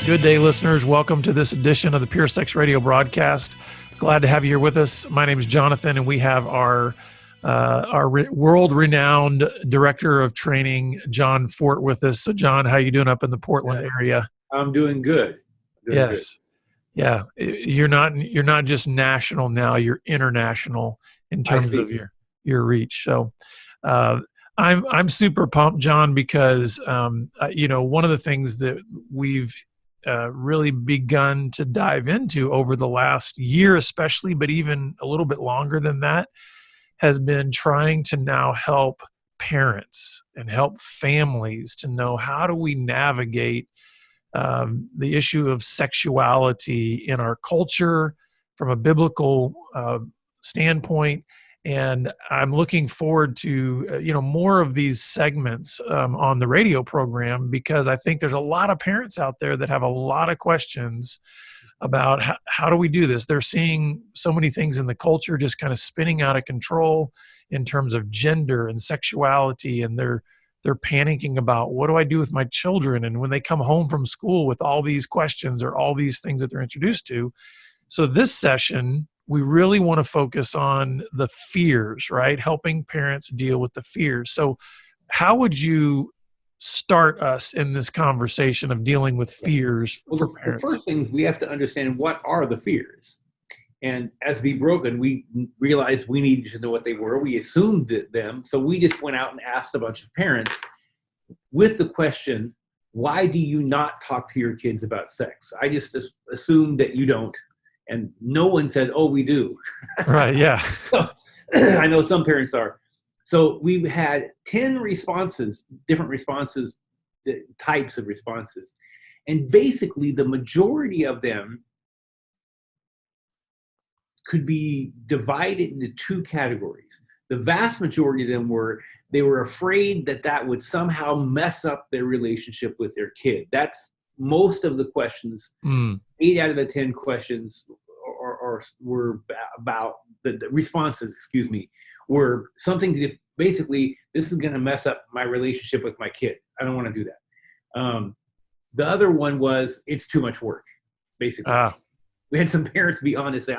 Good day, listeners. Welcome to this edition of the Pure Sex Radio broadcast. Glad to have you here with us. My name is Jonathan, and we have our world-renowned director of training, John Fort, with us. So, John, how you doing up in the Portland area? I'm doing good. Yes. Yeah. You're not just national now, you're international in terms of your reach. So I'm super pumped, John, because one of the things that we've really begun to dive into over the last year especially, but even a little bit longer than that, has been trying to now help parents and help families to know how do we navigate the issue of sexuality in our culture from a biblical standpoint. And I'm looking forward to, more of these segments on the radio program, because I think there's a lot of parents out there that have a lot of questions about how do we do this. They're seeing so many things in the culture just kind of spinning out of control in terms of gender and sexuality, and they're panicking about, what do I do with my children? And when they come home from school with all these questions or all these things that they're introduced to. So this session, we really want to focus on the fears, right? Helping parents deal with the fears. So how would you start us in this conversation of dealing with fears for parents? The first thing, we have to understand, what are the fears? And as we broken, we realized we needed to know what they were. We assumed them. So we just went out and asked a bunch of parents with the question, why do you not talk to your kids about sex? I just assumed that you don't. And no one said, oh, we do. Right, yeah. So, I know some parents are. So we've had 10 responses, different responses, types of responses. And basically the majority of them could be divided into two categories. The vast majority of them they were afraid that would somehow mess up their relationship with their kid. That's most of the questions. 8 out of the 10 questions were about the responses, were something that basically, this is going to mess up my relationship with my kid. I don't want to do that. The other one was, it's too much work, basically. We had some parents be honest, say,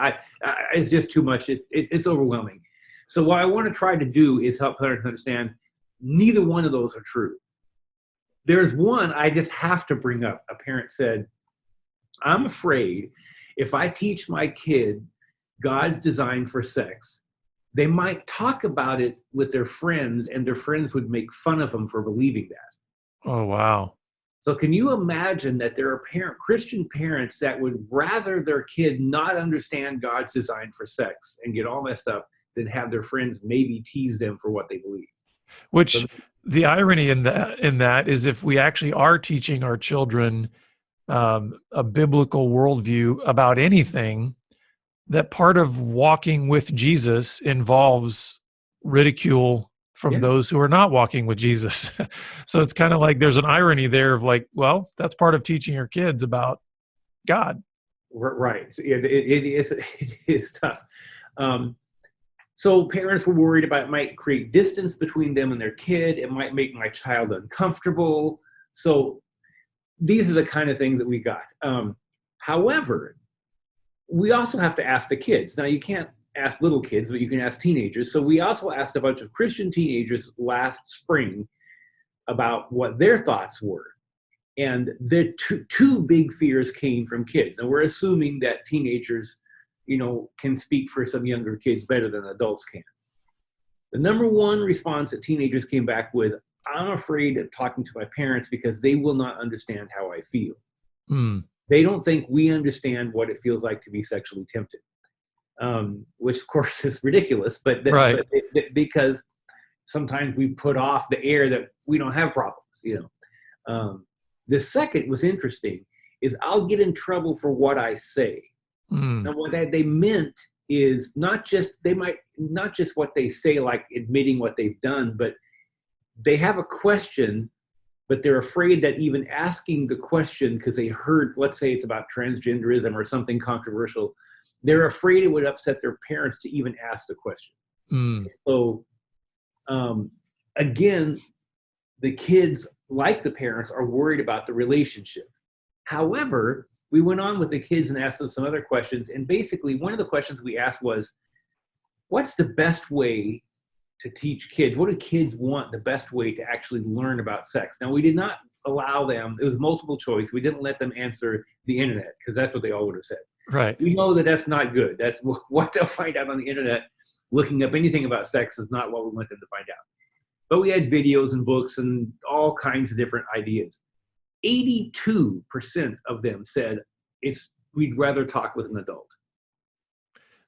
it's just too much. It's overwhelming. So what I want to try to do is help parents understand neither one of those are true. There's one I just have to bring up. A parent said, I'm afraid if I teach my kid God's design for sex, they might talk about it with their friends, and their friends would make fun of them for believing that. Oh, wow. So can you imagine that there are Christian parents that would rather their kid not understand God's design for sex and get all messed up than have their friends maybe tease them for what they believe? Which the irony in that is, if we actually are teaching our children a biblical worldview about anything, that part of walking with Jesus involves ridicule from those who are not walking with Jesus. So it's kind of like there's an irony there of like, well, that's part of teaching your kids about God. Right. So it is tough. So parents were worried about it might create distance between them and their kid. It might make my child uncomfortable. So these are the kind of things that we got. However, we also have to ask the kids. Now, you can't ask little kids, but you can ask teenagers. So we also asked a bunch of Christian teenagers last spring about what their thoughts were. And the two big fears came from kids. And we're assuming that teenagers, can speak for some younger kids better than adults can. The number one response that teenagers came back with, I'm afraid of talking to my parents because they will not understand how I feel. They don't think we understand what it feels like to be sexually tempted. Which of course is ridiculous, but because sometimes we put off the air that we don't have problems, The second was interesting, is I'll get in trouble for what I say. Now what they meant is not just what they say, like admitting what they've done, but they have a question, but they're afraid that even asking the question, because they heard, let's say it's about transgenderism or something controversial, they're afraid it would upset their parents to even ask the question. So again, the kids, like the parents, are worried about the relationship. However, we went on with the kids and asked them some other questions. And basically, one of the questions we asked was, what's the best way to teach kids? What do kids want the best way to actually learn about sex? Now, we did not allow them, it was multiple choice. We didn't let them answer the internet because that's what they all would have said. Right. We know that that's not good. That's what they'll find out on the internet. Looking up anything about sex is not what we want them to find out. But we had videos and books and all kinds of different ideas. 82% of them said we'd rather talk with an adult.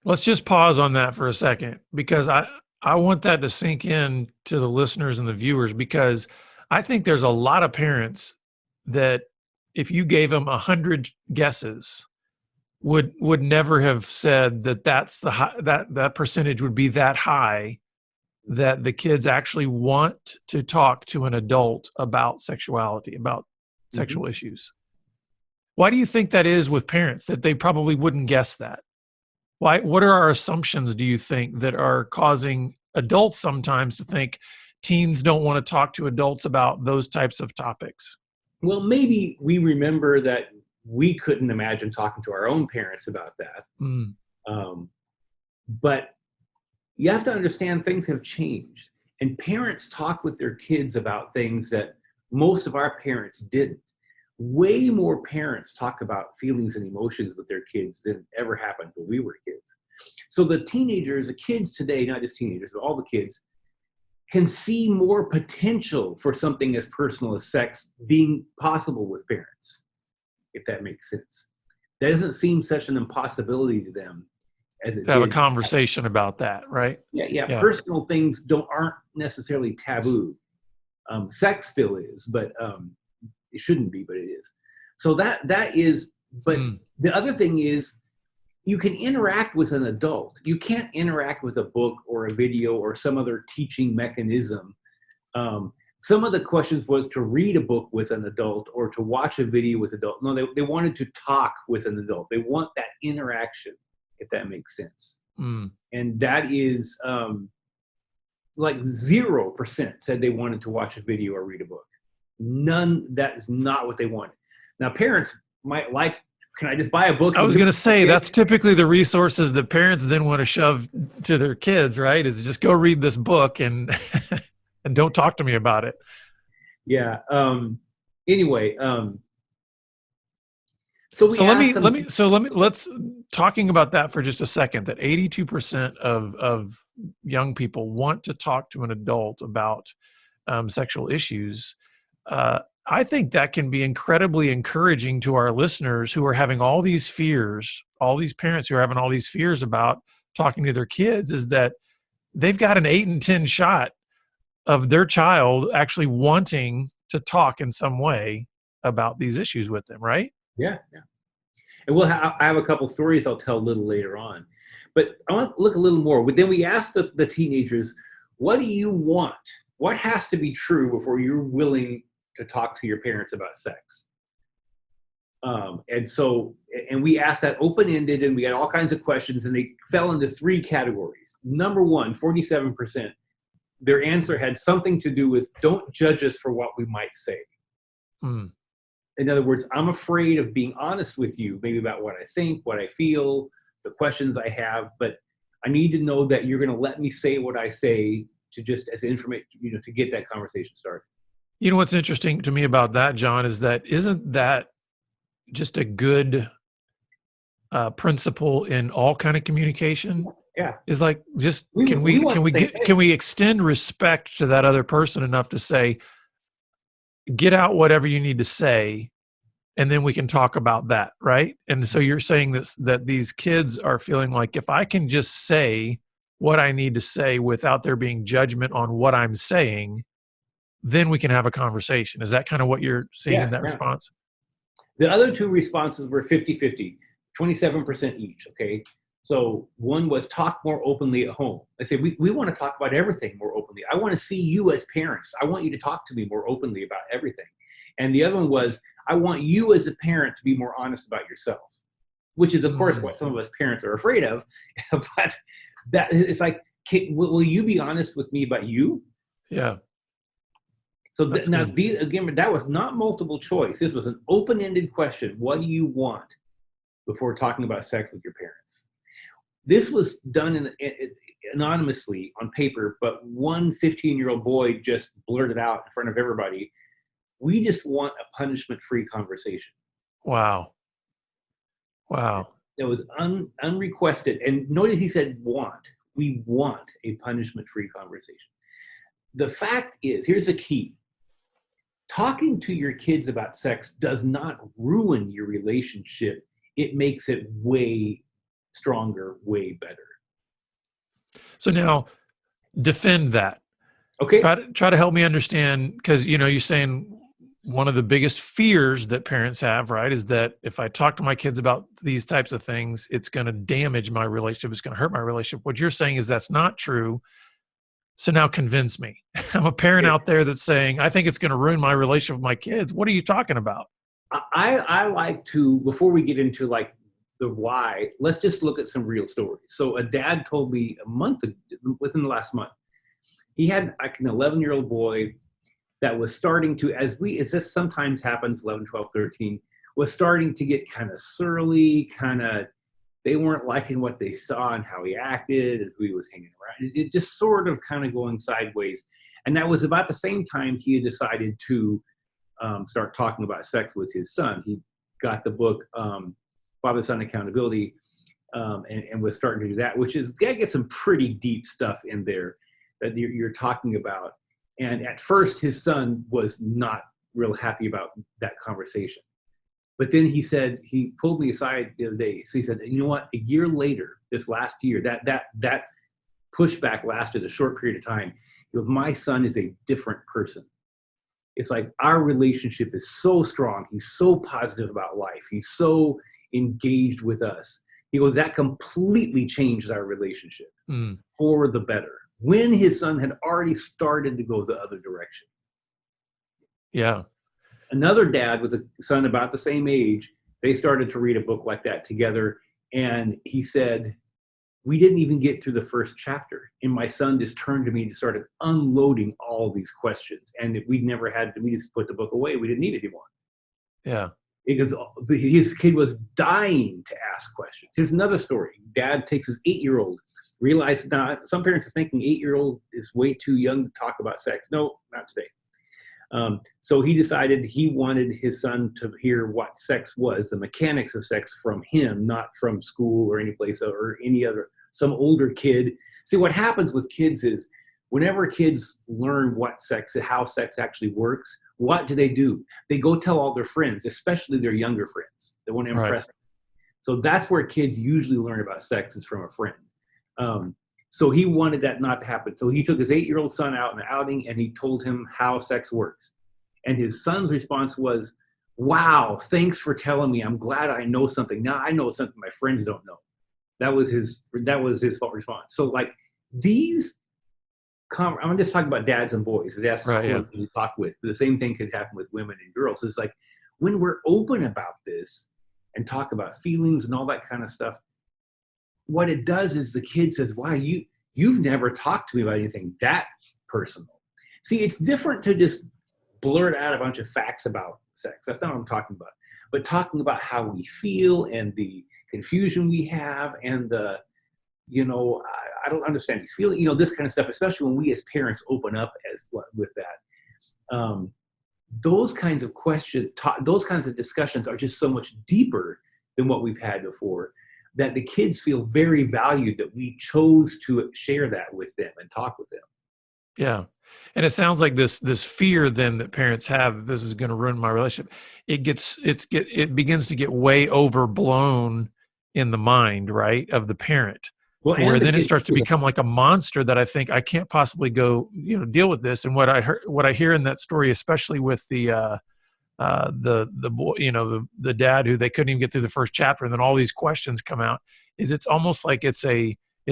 Let's just pause on that for a second, because I want that to sink in to the listeners and the viewers, because I think there's a lot of parents that if you gave them 100 guesses would never have said that that percentage would be that high, that the kids actually want to talk to an adult about sexuality, about sexual issues. Why do you think that is with parents, that they probably wouldn't guess that? Why? What are our assumptions, do you think, that are causing adults sometimes to think teens don't want to talk to adults about those types of topics? Well, maybe we remember that we couldn't imagine talking to our own parents about that. But you have to understand things have changed. And parents talk with their kids about things that most of our parents didn't. Way more parents talk about feelings and emotions with their kids than ever happened when we were kids. So the kids today, not just teenagers, but all the kids, can see more potential for something as personal as sex being possible with parents, if that makes sense. That doesn't seem such an impossibility to them as it To have a did. conversation about that, right? Yeah. Personal things aren't necessarily taboo. Sex still is, but it shouldn't be, but it is. So that is, but the other thing is, you can interact with an adult. You can't interact with a book or a video or some other teaching mechanism. Some of the questions was to read a book with an adult or to watch a video with an adult. No, they wanted to talk with an adult. They want that interaction, if that makes sense. And that is like 0% said they wanted to watch a video or read a book. None, that is not what they wanted. Now, parents might like, can I just buy a book? I was going to say, that's typically the resources that parents then want to shove to their kids, right? Is just go read this book and and don't talk to me about it. Yeah. Anyway, let's talking about that for just a second, that 82% of young people want to talk to an adult about sexual issues. I think that can be incredibly encouraging to our listeners who are having all these fears, all these parents who are having all these fears about talking to their kids, is that they've got an 8 in 10 shot of their child actually wanting to talk in some way about these issues with them, right? Yeah. And I have a couple stories I'll tell a little later on. But I want to look a little more. But then we asked the teenagers, what do you want? What has to be true before you're willing to talk to your parents about sex? And we asked that open-ended, and we had all kinds of questions, and they fell into 3 categories. Number one, 47%, their answer had something to do with, don't judge us for what we might say. In other words, I'm afraid of being honest with you, maybe about what I think, what I feel, the questions I have, but I need to know that you're going to let me say what I say to just as information, to get that conversation started. You know what's interesting to me about that, John, is that isn't that just a good principle in all kind of communication? Yeah. Is like, just can we extend respect to that other person enough to say, get out whatever you need to say, and then we can talk about that, right? And so you're saying that these kids are feeling like, if I can just say what I need to say without there being judgment on what I'm saying, then we can have a conversation. Is that kind of what you're seeing in that response? The other 2 responses were 50-50, 27% each, okay? So one was talk more openly at home. I say, we want to talk about everything more openly. I want to see you as parents. I want you to talk to me more openly about everything. And the other one was, I want you as a parent to be more honest about yourself, which is, of course, what some of us parents are afraid of. But that it's like, will you be honest with me about you? Yeah. So That's now, good. again, that was not multiple choice. This was an open-ended question. What do you want before talking about sex with your parents? This was done anonymously on paper, but one 15-year-old boy just blurted out in front of everybody, we just want a punishment-free conversation. Wow. Wow. It was unrequested. And notice he said want. We want a punishment-free conversation. The fact is, here's the key. Talking to your kids about sex does not ruin your relationship. It makes it way stronger, way better. So now defend that. Okay. Try to help me understand, because you're saying one of the biggest fears that parents have, right, is that if I talk to my kids about these types of things, it's going to damage my relationship. It's going to hurt my relationship. What you're saying is that's not true. So now convince me. I'm a parent out there that's saying, I think it's going to ruin my relationship with my kids. What are you talking about? I like to, before we get into like the why, let's just look at some real stories. So a dad told me within the last month, he had like an 11-year-old boy that was starting to, as this sometimes happens, 11, 12, 13, was starting to get kind of surly, they weren't liking what they saw and how he acted and who he was hanging around. It just sort of kind of going sideways. And that was about the same time he had decided to start talking about sex with his son. He got the book, Father-Son Accountability, and was starting to do that, that gets some pretty deep stuff in there that you're talking about. And at first, his son was not real happy about that conversation. But then he pulled me aside the other day. So he said, you know what? A year later, this last year, that pushback lasted a short period of time. He goes, my son is a different person. It's like our relationship is so strong. He's so positive about life. He's so engaged with us. He goes, that completely changed our relationship for the better, when his son had already started to go the other direction. Yeah. Another dad with a son about the same age, they started to read a book like that together. And he said, we didn't even get through the first chapter. And my son just turned to me and started unloading all these questions. And we just put the book away. We didn't need it anymore. Yeah. Because his kid was dying to ask questions. Here's another story. Dad takes his 8-year-old, realized now some parents are thinking 8-year-old is way too young to talk about sex. No, not today. So he decided he wanted his son to hear what sex was, the mechanics of sex from him, not from school or any place or some older kid. See, what happens with kids is whenever kids learn how sex actually works, what do? They go tell all their friends, especially their younger friends. They want to impress them. So that's where kids usually learn about sex, is from a friend. So he wanted that not to happen. So he took his 8-year-old son out in the outing and he told him how sex works. And his son's response was, wow, thanks for telling me. I'm glad I know something. Now I know something my friends don't know. That was his response. So like I'm just talking about dads and boys. That's who we talk with. The same thing could happen with women and girls. It's like when we're open about this and talk about feelings and all that kind of stuff, what it does is the kid says, wow, you've never talked to me about anything that personal. See, it's different to just blurt out a bunch of facts about sex. That's not what I'm talking about. But talking about how we feel and the confusion we have and I don't understand these feelings, this kind of stuff, especially when we as parents open up with that. Those kinds of questions, those kinds of discussions are just so much deeper than what we've had before, that the kids feel very valued that we chose to share that with them and talk with them. Yeah. And it sounds like this fear then that parents have, this is going to ruin my relationship. It begins to get way overblown in the mind, right, of the parent. Well, where then it starts to become like a monster that I think I can't possibly go, deal with this. And what I hear in that story, especially with the boy, the dad who they couldn't even get through the first chapter, and then all these questions come out, is it's almost like it's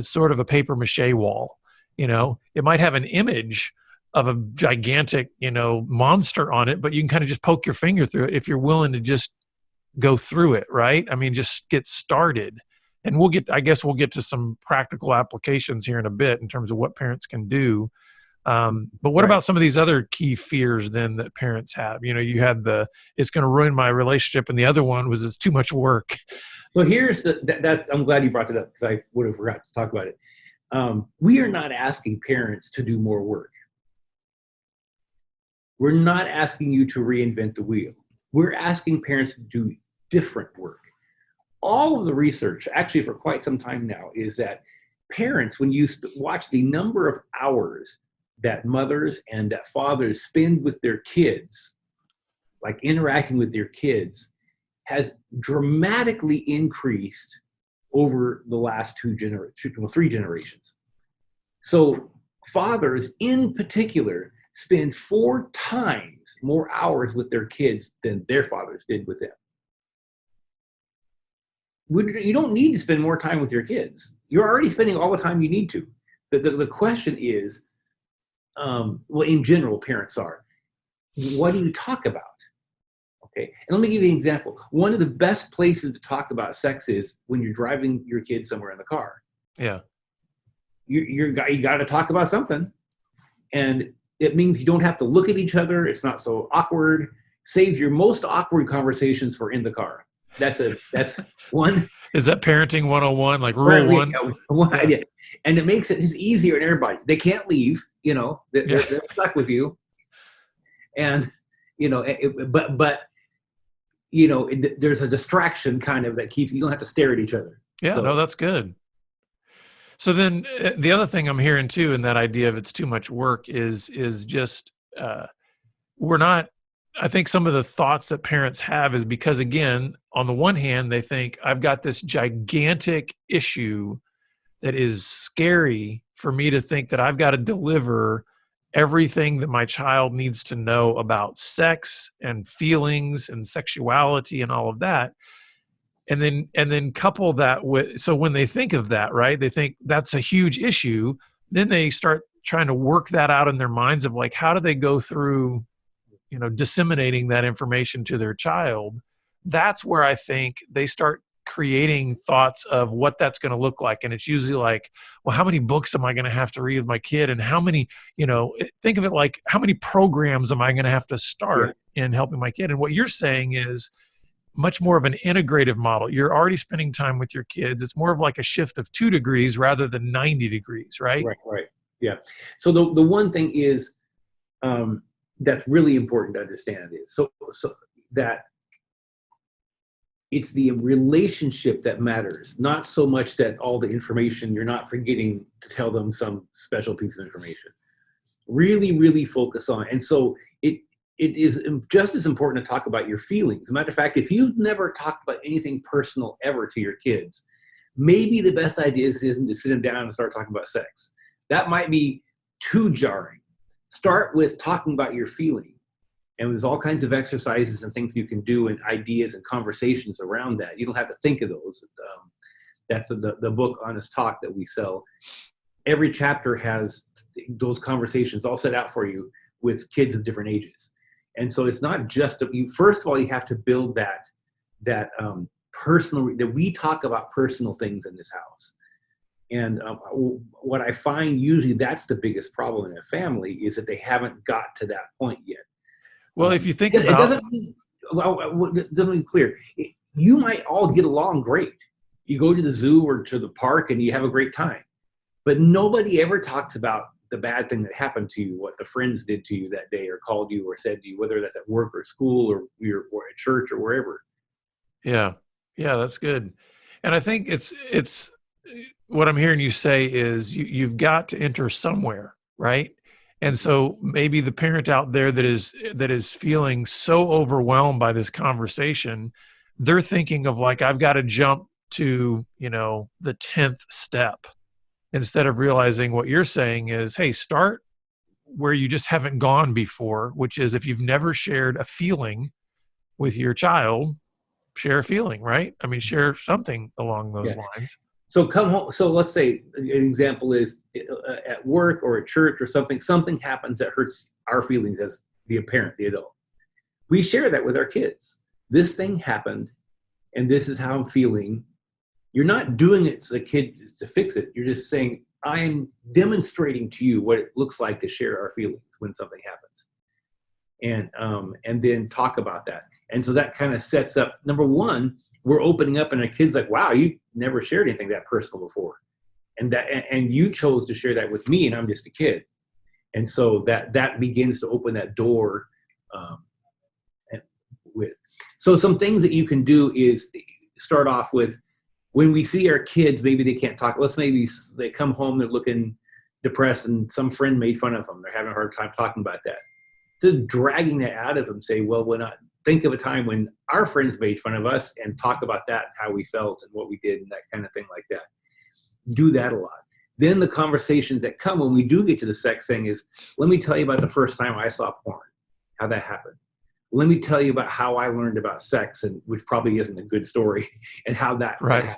sort of a paper mache wall. It might have an image of a gigantic, monster on it, but you can kind of just poke your finger through it if you're willing to just go through it, right? I mean, just get started. And I guess we'll get to some practical applications here in a bit in terms of what parents can do. But what Right. about some of these other key fears then that parents have? You had it's going to ruin my relationship, and the other one was it's too much work. So here's that I'm glad you brought that up, because I would have forgot to talk about it. We are not asking parents to do more work. We're not asking you to reinvent the wheel. We're asking parents to do different work. All of the research, actually for quite some time now, is that parents, when you watch the number of hours that mothers and that fathers spend with their kids, like interacting with their kids, has dramatically increased over the last three generations. So fathers in particular spend 4 times more hours with their kids than their fathers did with them. You don't need to spend more time with your kids. You're already spending all the time you need to. The question is, well, in general, parents are, what do you talk about? Okay, and let me give you an example. One of the best places to talk about sex is when you're driving your kids somewhere in the car. Yeah. You got to talk about something, and it means you don't have to look at each other. It's not so awkward. Save your most awkward conversations for in the car. That's one. Is that parenting 101, like rule one? Yeah. And it makes it just easier on everybody. They can't leave, they're stuck with you. And, but there's a distraction kind of that keeps, you don't have to stare at each other. Yeah, So, no, that's good. So then the other thing I'm hearing too, in that idea of it's too much work is just, I think some of the thoughts that parents have is because, again, on the one hand, they think I've got this gigantic issue that is scary for me to think that I've got to deliver everything that my child needs to know about sex and feelings and sexuality and all of that. And then couple that with, so when they think of that, right, they think that's a huge issue. Then they start trying to work that out in their minds of like, how do they go through, disseminating that information to their child. That's where I think they start creating thoughts of what that's going to look like. And it's usually like, well, how many books am I going to have to read with my kid? And how many, think of it like, how many programs am I going to have to start in helping my kid? And what you're saying is much more of an integrative model. You're already spending time with your kids. It's more of like a shift of 2 degrees rather than 90 degrees, right? Right. Yeah. So the one thing is, that's really important to understand is so that it's the relationship that matters, not so much that all the information, you're not forgetting to tell them some special piece of information. Really, really focus on. And so it is just as important to talk about your feelings. As a matter of fact, if you've never talked about anything personal ever to your kids, maybe the best idea isn't to sit them down and start talking about sex. That might be too jarring. Start with talking about your feeling. And there's all kinds of exercises and things you can do and ideas and conversations around that. You don't have to think of those. That's the book, Honest Talk, that we sell. Every chapter has those conversations all set out for you with kids of different ages. And so it's not just, first of all, you have to build that personal, that we talk about personal things in this house. And what I find usually that's the biggest problem in a family is that they haven't got to that point yet. Well, if you think it about, doesn't mean clear. You might all get along great. You go to the zoo or to the park and you have a great time, but nobody ever talks about the bad thing that happened to you, what the friends did to you that day or called you or said to you, whether that's at work or school or at church or wherever. Yeah, that's good. And I think it's what I'm hearing you say is you've got to enter somewhere, right? And so maybe the parent out there that is feeling so overwhelmed by this conversation, they're thinking of like, I've got to jump to, the 10th step, instead of realizing what you're saying is, hey, start where you just haven't gone before, which is if you've never shared a feeling with your child, share a feeling, right? I mean, share something along those lines. So come home. So let's say an example is at work or at church or something happens that hurts our feelings as the parent, the adult. We share that with our kids. This thing happened and this is how I'm feeling. You're not doing it to the kid to fix it. You're just saying, I'm demonstrating to you what it looks like to share our feelings when something happens, and then talk about that. And so that kind of sets up, number one, we're opening up, and our kid's like, wow, you never shared anything that personal before, and you chose to share that with me, and I'm just a kid. And so that begins to open that door. um, and with So some things that you can do is start off with, when we see our kids, maybe they can't talk. Maybe they come home, they're looking depressed, and some friend made fun of them. They're having a hard time talking about that. So dragging that out of them, say, well, when I think of a time when our friends made fun of us, and talk about that, how we felt and what we did and that kind of thing like that. Do that a lot. Then the conversations that come when we do get to the sex thing is, let me tell you about the first time I saw porn, how that happened. Let me tell you about how I learned about sex, and which probably isn't a good story, and how that happened.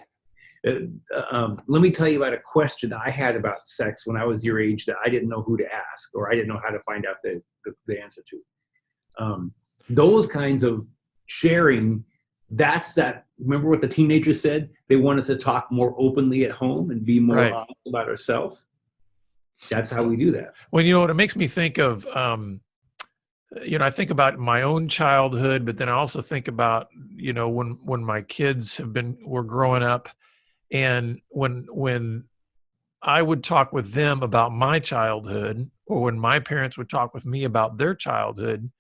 Let me tell you about a question I had about sex when I was your age that I didn't know who to ask, or I didn't know how to find out the answer to. Those kinds of sharing, remember what the teenagers said? They want us to talk more openly at home and be more honest about ourselves. That's how we do that. Well, it makes me think of, I think about my own childhood, but then I also think about, when my kids were growing up. And when I would talk with them about my childhood, or when my parents would talk with me about their childhood,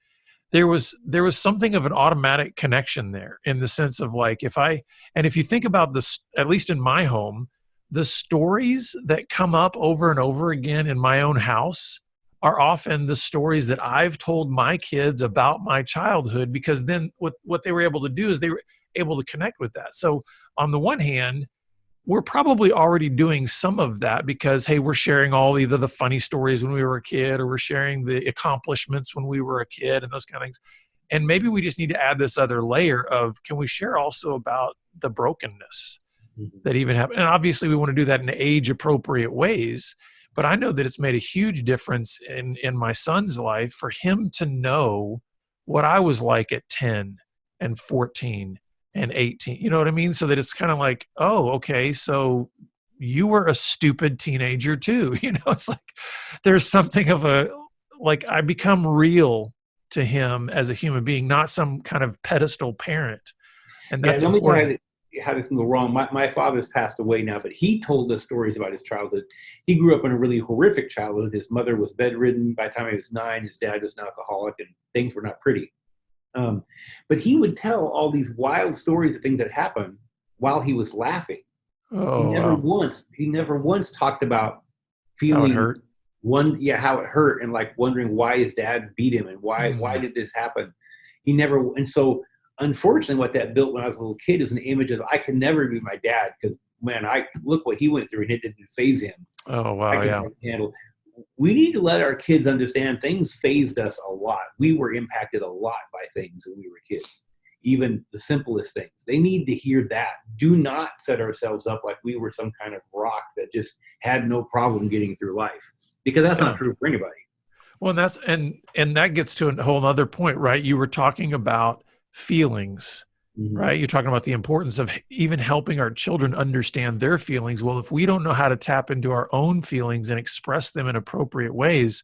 there was something of an automatic connection there, in the sense of, like, if you think about this, at least in my home, the stories that come up over and over again in my own house are often the stories that I've told my kids about my childhood, because then what they were able to do is they were able to connect with that. So on the one hand, we're probably already doing some of that, because, hey, we're sharing either the funny stories when we were a kid, or we're sharing the accomplishments when we were a kid, and those kind of things. And maybe we just need to add this other layer of, can we share also about the brokenness that even happened? And obviously we want to do that in age appropriate ways. But I know that it's made a huge difference in my son's life for him to know what I was like at 10 and 14 and 18, you know what I mean? So that it's kind of like, oh, okay, so you were a stupid teenager too. It's like, there's something of I become real to him as a human being, not some kind of pedestal parent. And that's let important. me tell you how this can go wrong. My father's passed away now, but he told us stories about his childhood. He grew up in a really horrific childhood. His mother was bedridden by the time he was 9. His dad was an alcoholic, and things were not pretty. But he would tell all these wild stories of things that happened while he was laughing. Oh, he never once talked about feeling how it hurt. How it hurt, and like wondering why his dad beat him, and why did this happen. He never. And so unfortunately, what that built when I was a little kid is an image of, I can never be my dad, because, man, I look what he went through, and it didn't phase him. Oh, wow. Yeah. Handle. We need to let our kids understand things phased us a lot. We were impacted a lot by things when we were kids, even the simplest things. They need to hear that. Do not set ourselves up like we were some kind of rock that just had no problem getting through life, because that's not true for anybody. Well, and that gets to a whole other point, right? You were talking about feelings, right? You're talking about the importance of even helping our children understand their feelings. Well, if we don't know how to tap into our own feelings and express them in appropriate ways,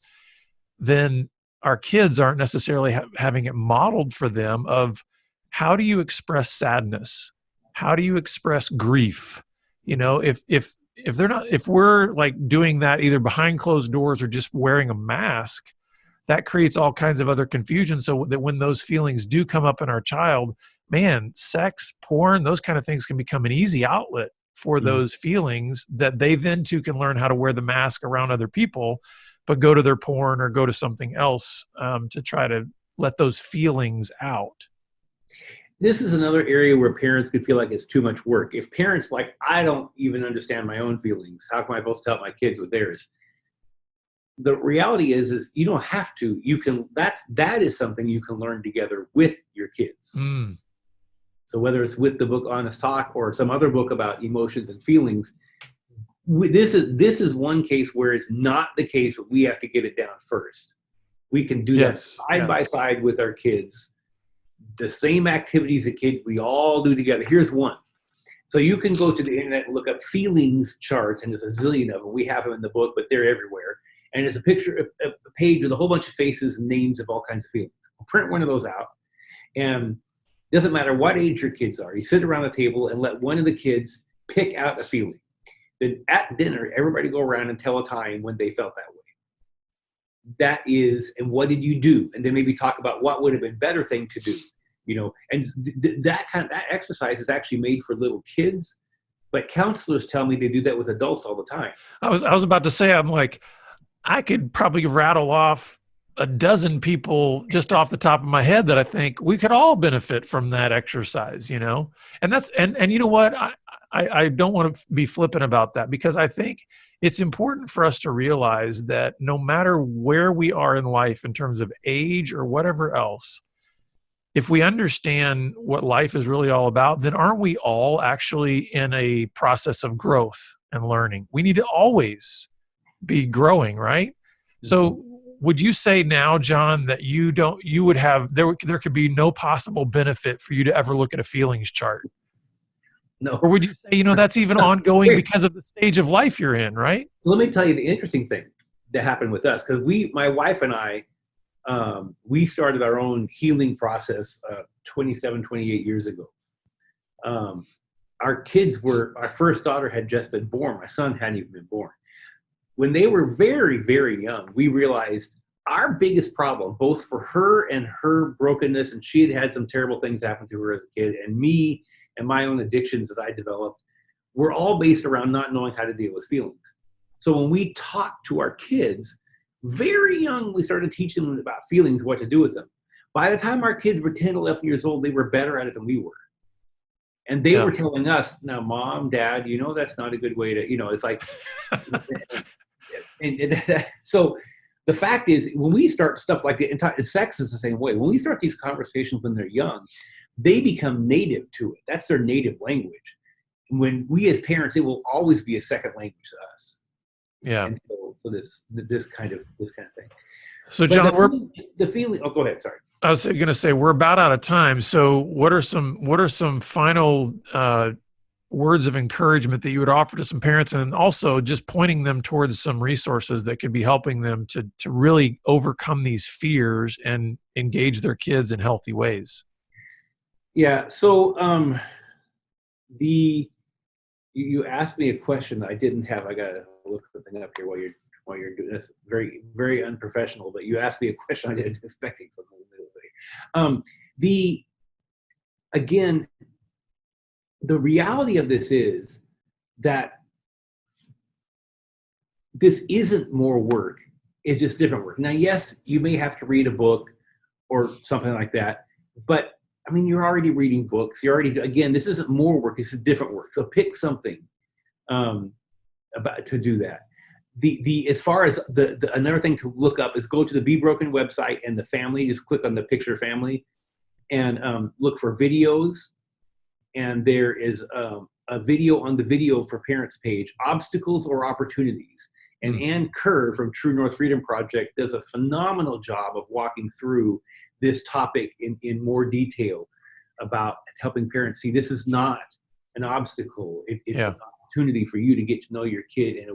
then our kids aren't necessarily having it modeled for them of, how do you express sadness? How do you express grief? If we're like doing that either behind closed doors or just wearing a mask, that creates all kinds of other confusion. So that when those feelings do come up in our child, man, sex, porn, those kind of things can become an easy outlet for those feelings, that they then too can learn how to wear the mask around other people, but go to their porn or go to something else to try to let those feelings out. This is another area where parents could feel like it's too much work. If parents I don't even understand my own feelings, how can I supposed to help my kids with theirs? The reality is you don't have to. You can. That is something you can learn together with your kids. So whether it's with the book Honest Talk or some other book about emotions and feelings, this is one case where it's not the case, but we have to get it down first. We can do that side by side with our kids. The same activities that kids we all do together. Here's one. So you can go to the internet and look up feelings charts, and there's a zillion of them. We have them in the book, but they're everywhere. And it's a picture, a page with a whole bunch of faces and names of all kinds of feelings. We'll print one of those out, and it doesn't matter what age your kids are. You sit around the table and let one of the kids pick out a feeling. Then at dinner, everybody go around and tell a time when they felt that way. That is, and what did you do? And then maybe talk about what would have been a better thing to do. And that exercise is actually made for little kids, but counselors tell me they do that with adults all the time. I was about to say, I'm like, I could probably rattle off a dozen people just off the top of my head that I think we could all benefit from that exercise, and that's, and you know what, I don't want to be flippant about that, because I think it's important for us to realize that no matter where we are in life in terms of age or whatever else, if we understand what life is really all about, then aren't we all actually in a process of growth and learning? We need to always be growing, right? Mm-hmm. So would you say now, John, that there could be no possible benefit for you to ever look at a feelings chart? No. Or would you say, that's even ongoing because of the stage of life you're in, right? Let me tell you the interesting thing that happened with us, because my wife and I, we started our own healing process 27, 28 years ago. Our first daughter had just been born. My son hadn't even been born. When they were very, very young, we realized our biggest problem, both for her and her brokenness, and she had some terrible things happen to her as a kid, and me and my own addictions that I developed, were all based around not knowing how to deal with feelings. So when we talked to our kids, very young, we started teaching them about feelings, what to do with them. By the time our kids were 10, 11 years old, they were better at it than we were. And they were telling us, now, Mom, Dad, that's not a good way to, it's like, so the fact is, when we start stuff like that, sex is the same way. When we start these conversations when they're young, they become native to it. That's their native language. When we as parents, it will always be a second language to us. Yeah. And so this kind of thing. So John, the feeling. Oh, go ahead. Sorry. I was going to say we're about out of time. So what are some final words of encouragement that you would offer to some parents, and also just pointing them towards some resources that could be helping them to really overcome these fears and engage their kids in healthy ways? Yeah. So you asked me a question that I didn't have. I got to look something up here while you're doing this. Very, very unprofessional, but you asked me a question I didn't expect something in the middle. Again, the reality of this is that this isn't more work. It's just different work. Now, yes, you may have to read a book or something like that, but I mean, you're already reading books. Again, this isn't more work. This is different work. So pick something to do that. As far as another thing to look up is go to the Be Broken website, and the family, just click on the picture family and look for videos. And there is a video on the Video for Parents page, Obstacles or Opportunities. And Ann Kerr from True North Freedom Project does a phenomenal job of walking through this topic in more detail about helping parents see this is not an obstacle. It's an opportunity for you to get to know your kid in a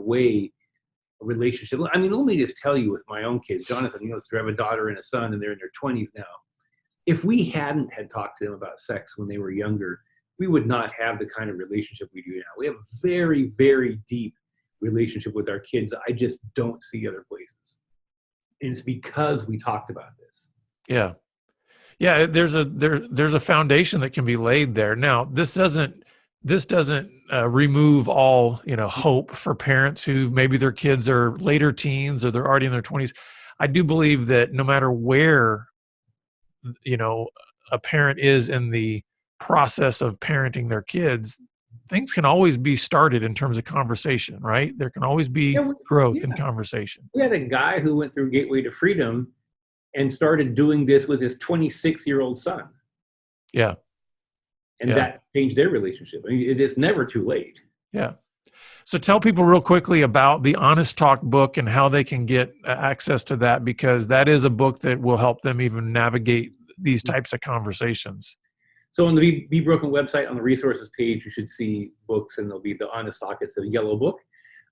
relationship. I mean, let me just tell you with my own kids, Jonathan, I have a daughter and a son, and they're in their 20s now. If we hadn't had talked to them about sex when they were younger, we would not have the kind of relationship we do now. We have a very, very deep relationship with our kids. I just don't see other places. And it's because we talked about this. Yeah. Yeah. There's a foundation that can be laid there. Now, this doesn't remove all, hope for parents who maybe their kids are later teens or they're already in their 20s. I do believe that no matter where, a parent is in the process of parenting their kids, things can always be started in terms of conversation, right? There can always be growth in conversation. We had a guy who went through Gateway to Freedom and started doing this with his 26-year-old son. Yeah. And that changed their relationship. I mean, it is never too late. Yeah. So tell people real quickly about the Honest Talk book and how they can get access to that, because that is a book that will help them even navigate these types of conversations. So on the Be Broken website, on the resources page, you should see books, and there'll be the Honest Talk. It's a yellow book.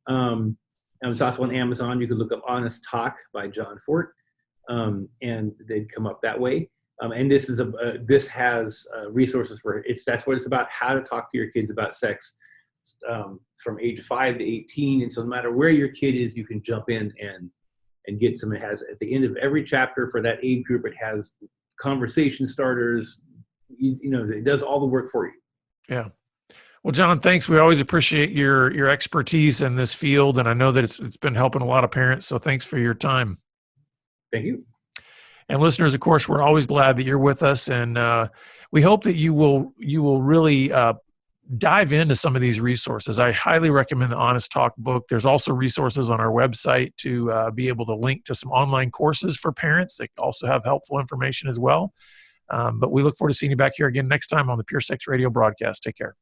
And it's also on Amazon. You can look up Honest Talk by John Fort, and they'd come up that way. And this has resources for that's what it's about: how to talk to your kids about sex from age 5 to 18. And so no matter where your kid is, you can jump in and get some. It has at the end of every chapter for that age group, it has conversation starters. It does all the work for you. Yeah. Well, John, thanks. We always appreciate your expertise in this field, and I know that it's been helping a lot of parents. So thanks for your time. Thank you. And listeners, of course, we're always glad that you're with us, and we hope that you will really dive into some of these resources. I highly recommend the Honest Talk book. There's also resources on our website to be able to link to some online courses for parents that also have helpful information as well. But we look forward to seeing you back here again next time on the Pure Sex Radio broadcast. Take care.